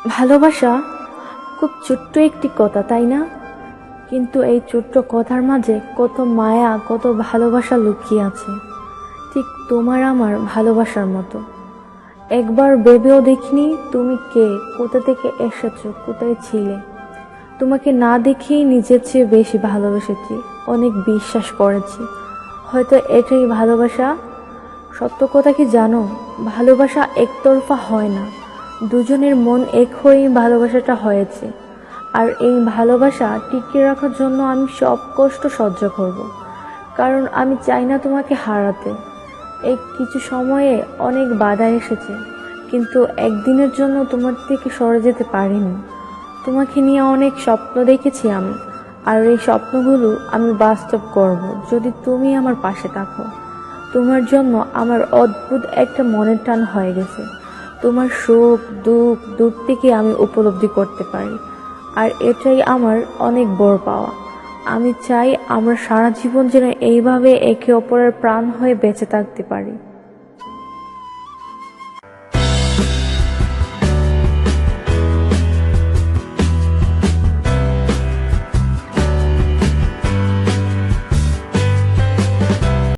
ভালোবাসা খুব ছোট্ট একটি কথা, তাই না? কিন্তু এই ছোট্ট কথার মাঝে কত মায়া, কত ভালোবাসা লুকিয়ে আছে, ঠিক তোমার আমার ভালোবাসার মতো। একবার ভেবেও দেখিনি তুমি কে, কোথা থেকে এসেছো, কোথায় ছিলে। তোমাকে না দেখেই নিজের চেয়ে বেশি ভালোবেসেছি, অনেক বিশ্বাস করেছি। হয়তো এটাই ভালোবাসা। সত্য কথা কি জানো, ভালোবাসা একতরফা হয় না, দুজনের মন এক হয়েই ভালোবাসাটা হয়েছে। আর এই ভালোবাসা টিকিয়ে রাখার জন্য আমি সব কষ্ট সহ্য করব, কারণ আমি চাই না তোমাকে হারাতে। এই কিছু সময়ে অনেক বাধা এসেছে, কিন্তু একদিনের জন্য তোমার থেকে সরে যেতে পারিনি। তোমাকে নিয়ে অনেক স্বপ্ন দেখেছি আমি, আর এই স্বপ্নগুলো আমি বাস্তব করব যদি তুমি আমার পাশে থাকো। তোমার জন্য আমার অদ্ভুত একটা মনের টান হয়ে গেছে। তোমার সুখ দুঃখ দূর থেকে আমি উপলব্ধি করতে পারি, আর এটাই আমার অনেক বড় পাওয়া। আমি চাই আমরা সারা জীবন যেন এইভাবে একে অপরের প্রাণ হয়ে বেঁচে থাকতে পারি।